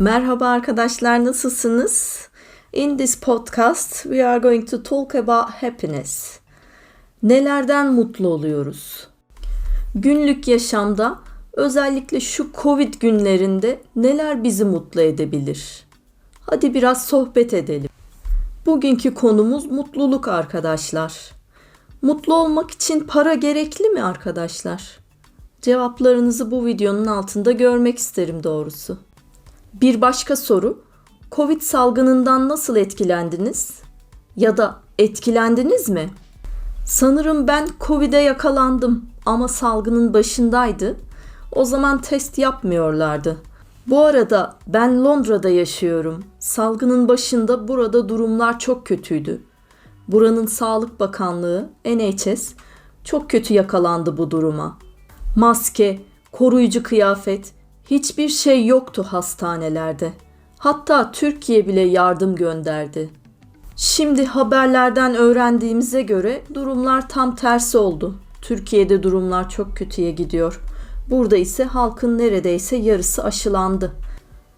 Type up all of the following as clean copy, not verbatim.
Merhaba arkadaşlar, nasılsınız? In this podcast, we are going to talk about happiness. Nelerden mutlu oluyoruz? Günlük yaşamda, özellikle şu Covid günlerinde neler bizi mutlu edebilir? Hadi biraz sohbet edelim. Bugünkü konumuz mutluluk arkadaşlar. Mutlu olmak için para gerekli mi arkadaşlar? Cevaplarınızı bu videonun altında görmek isterim doğrusu. Bir başka soru, Covid salgınından nasıl etkilendiniz? Ya da etkilendiniz mi? Sanırım ben Covid'e yakalandım ama salgının başındaydı. O zaman test yapmıyorlardı. Bu arada ben Londra'da yaşıyorum. Salgının başında burada durumlar çok kötüydü. Buranın Sağlık Bakanlığı, NHS, çok kötü yakalandı bu duruma. Maske, koruyucu kıyafet, hiçbir şey yoktu hastanelerde. Hatta Türkiye bile yardım gönderdi. Şimdi haberlerden öğrendiğimize göre durumlar tam tersi oldu. Türkiye'de durumlar çok kötüye gidiyor. Burada ise halkın neredeyse yarısı aşılandı.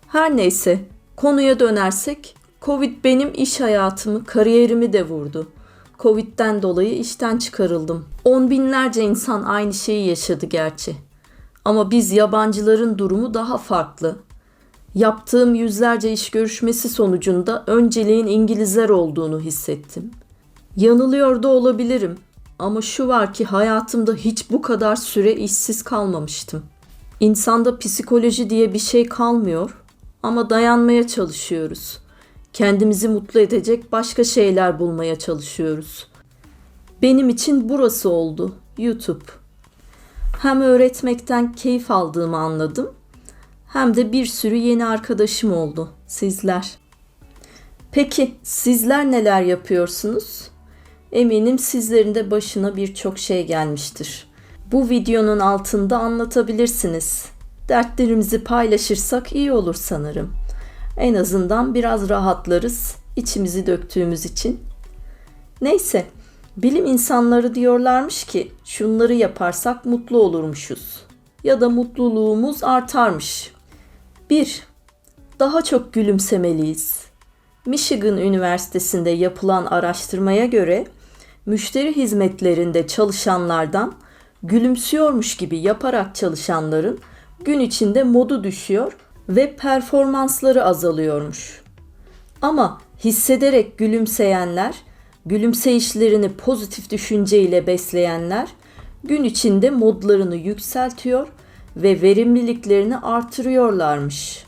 Her neyse, konuya dönersek, Covid benim iş hayatımı, kariyerimi de vurdu. Covid'den dolayı işten çıkarıldım. On binlerce insan aynı şeyi yaşadı gerçi. Ama biz yabancıların durumu daha farklı. Yaptığım yüzlerce iş görüşmesi sonucunda önceliğin İngilizler olduğunu hissettim. Yanılıyor da olabilirim ama şu var ki hayatımda hiç bu kadar süre işsiz kalmamıştım. İnsanda psikoloji diye bir şey kalmıyor ama dayanmaya çalışıyoruz. Kendimizi mutlu edecek başka şeyler bulmaya çalışıyoruz. Benim için burası oldu, YouTube. Hem öğretmekten keyif aldığımı anladım, hem de bir sürü yeni arkadaşım oldu, sizler. Peki sizler neler yapıyorsunuz? Eminim sizlerin de başına birçok şey gelmiştir. Bu videonun altında anlatabilirsiniz. Dertlerimizi paylaşırsak iyi olur sanırım. En azından biraz rahatlarız, içimizi döktüğümüz için. Neyse, bilim insanları diyorlarmış ki şunları yaparsak mutlu olurmuşuz ya da mutluluğumuz artarmış. 1. Daha çok gülümsemeliyiz. Michigan Üniversitesi'nde yapılan araştırmaya göre müşteri hizmetlerinde çalışanlardan gülümsüyormuş gibi yaparak çalışanların gün içinde modu düşüyor ve performansları azalıyormuş. Ama hissederek gülümseyenler, gülümseyişlerini pozitif düşünceyle besleyenler gün içinde modlarını yükseltiyor ve verimliliklerini artırıyorlarmış.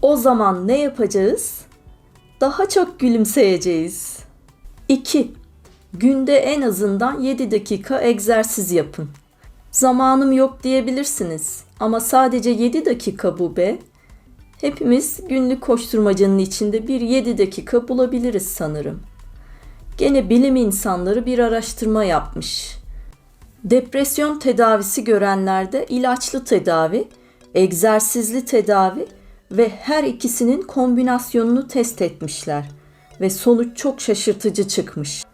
O zaman ne yapacağız? Daha çok gülümseyeceğiz. 2. Günde en azından 7 dakika egzersiz yapın. Zamanım yok diyebilirsiniz ama sadece 7 dakika bu be. Hepimiz günlük koşturmacanın içinde bir 7 dakika bulabiliriz sanırım. Gene bilim insanları bir araştırma yapmış. Depresyon tedavisi görenlerde ilaçlı tedavi, egzersizli tedavi ve her ikisinin kombinasyonunu test etmişler ve sonuç çok şaşırtıcı çıkmış.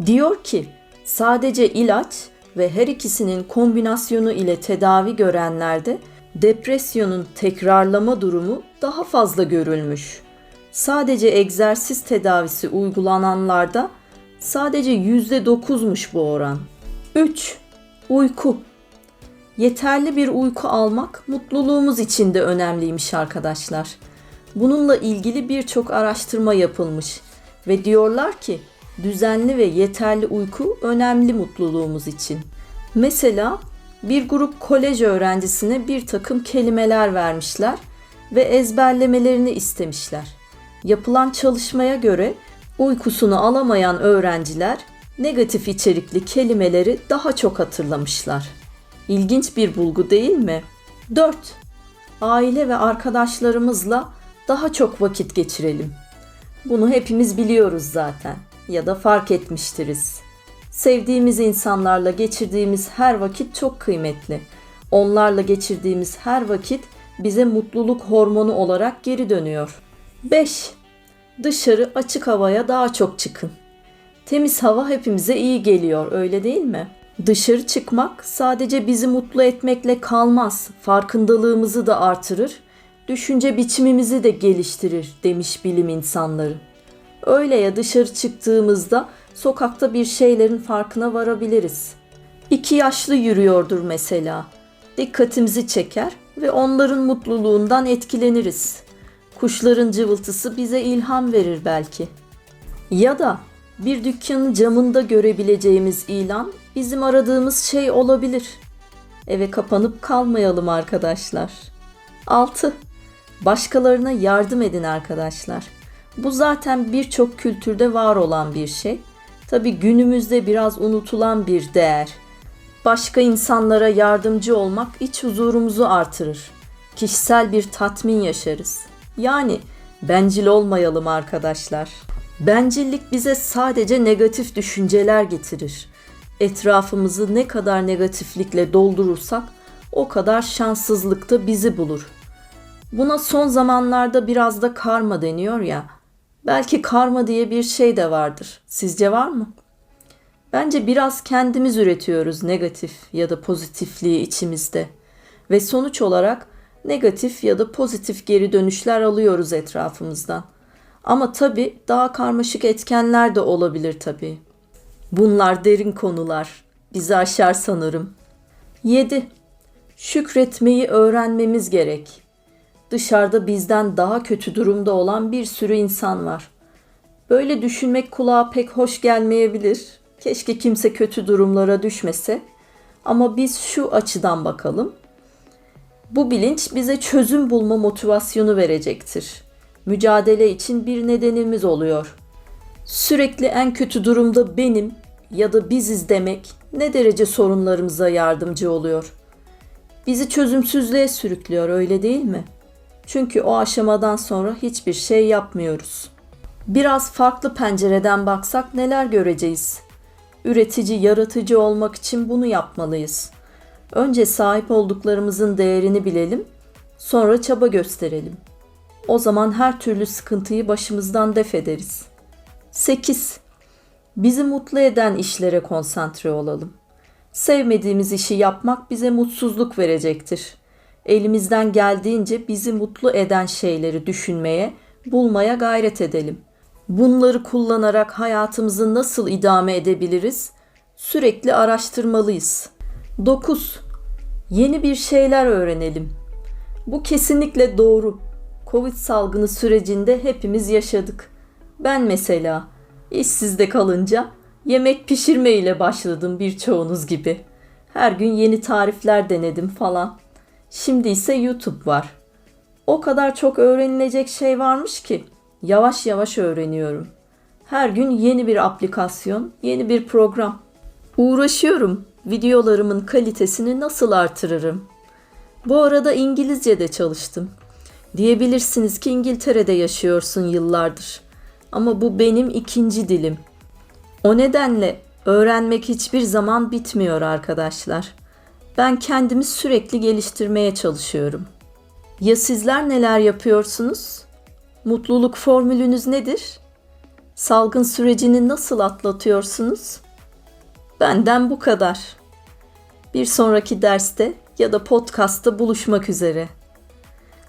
Diyor ki, sadece ilaç ve her ikisinin kombinasyonu ile tedavi görenlerde depresyonun tekrarlama durumu daha fazla görülmüş. Sadece egzersiz tedavisi uygulananlarda sadece %9'muş bu oran. 3. Uyku. Yeterli bir uyku almak mutluluğumuz için de önemliymiş arkadaşlar. Bununla ilgili birçok araştırma yapılmış ve diyorlar ki düzenli ve yeterli uyku önemli mutluluğumuz için. Mesela bir grup kolej öğrencisine bir takım kelimeler vermişler ve ezberlemelerini istemişler. Yapılan çalışmaya göre uykusunu alamayan öğrenciler negatif içerikli kelimeleri daha çok hatırlamışlar. İlginç bir bulgu değil mi? 4. Aile ve arkadaşlarımızla daha çok vakit geçirelim. Bunu hepimiz biliyoruz zaten ya da fark etmiştiriz. Sevdiğimiz insanlarla geçirdiğimiz her vakit çok kıymetli. Onlarla geçirdiğimiz her vakit bize mutluluk hormonu olarak geri dönüyor. 5. Dışarı açık havaya daha çok çıkın. Temiz hava hepimize iyi geliyor, öyle değil mi? Dışarı çıkmak sadece bizi mutlu etmekle kalmaz, farkındalığımızı da artırır. düşünce biçimimizi de geliştirir demiş bilim insanları. Öyle ya dışarı çıktığımızda sokakta bir şeylerin farkına varabiliriz. İki yaşlı yürüyordur mesela. Dikkatimizi çeker ve onların mutluluğundan etkileniriz. Kuşların cıvıltısı bize ilham verir belki. Ya da bir dükkanın camında görebileceğimiz ilan bizim aradığımız şey olabilir. Eve kapanıp kalmayalım arkadaşlar. 6. Başkalarına yardım edin arkadaşlar. Bu zaten birçok kültürde var olan bir şey. Tabii günümüzde biraz unutulan bir değer. Başka insanlara yardımcı olmak iç huzurumuzu artırır. Kişisel bir tatmin yaşarız. Yani bencil olmayalım arkadaşlar. Bencillik bize sadece negatif düşünceler getirir. Etrafımızı ne kadar negatiflikle doldurursak o kadar şanssızlık da bizi bulur. Buna son zamanlarda biraz da karma deniyor ya. Belki karma diye bir şey de vardır. Sizce var mı? Bence biraz kendimiz üretiyoruz negatif ya da pozitifliği içimizde. Ve sonuç olarak negatif ya da pozitif geri dönüşler alıyoruz etrafımızdan. Ama tabii daha karmaşık etkenler de olabilir tabii. Bunlar derin konular. Bizi aşar sanırım. 7. Şükretmeyi öğrenmemiz gerek. Dışarıda bizden daha kötü durumda olan bir sürü insan var. Böyle düşünmek kulağa pek hoş gelmeyebilir. Keşke kimse kötü durumlara düşmese. Ama biz şu açıdan bakalım. Bu bilinç bize çözüm bulma motivasyonu verecektir. Mücadele için bir nedenimiz oluyor. Sürekli en kötü durumda benim ya da biziz demek ne derece sorunlarımıza yardımcı oluyor? Bizi çözümsüzlüğe sürüklüyor, öyle değil mi? Çünkü o aşamadan sonra hiçbir şey yapmıyoruz. Biraz farklı pencereden baksak neler göreceğiz? Üretici, yaratıcı olmak için bunu yapmalıyız. Önce sahip olduklarımızın değerini bilelim, sonra çaba gösterelim. O zaman her türlü sıkıntıyı başımızdan def ederiz. 8. Bizi mutlu eden işlere konsantre olalım. Sevmediğimiz işi yapmak bize mutsuzluk verecektir. Elimizden geldiğince bizi mutlu eden şeyleri düşünmeye, bulmaya gayret edelim. Bunları kullanarak hayatımızı nasıl idame edebiliriz? Sürekli araştırmalıyız. 9. Yeni bir şeyler öğrenelim. Bu kesinlikle doğru. Covid salgını sürecinde hepimiz yaşadık. Ben mesela işsizde kalınca yemek pişirme ile başladım birçoğunuz gibi. Her gün yeni tarifler denedim falan. Şimdi ise YouTube var. O kadar çok öğrenilecek şey varmış ki yavaş yavaş öğreniyorum. Her gün yeni bir aplikasyon, yeni bir program. Uğraşıyorum. Videolarımın kalitesini nasıl artırırım? Bu arada İngilizce de çalıştım. Diyebilirsiniz ki İngiltere'de yaşıyorsun yıllardır. Ama bu benim ikinci dilim. O nedenle öğrenmek hiçbir zaman bitmiyor arkadaşlar. Ben kendimi sürekli geliştirmeye çalışıyorum. Ya sizler neler yapıyorsunuz? Mutluluk formülünüz nedir? Salgın sürecini nasıl atlatıyorsunuz? Benden bu kadar. Bir sonraki derste ya da podcastta buluşmak üzere.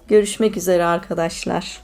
Görüşmek üzere arkadaşlar.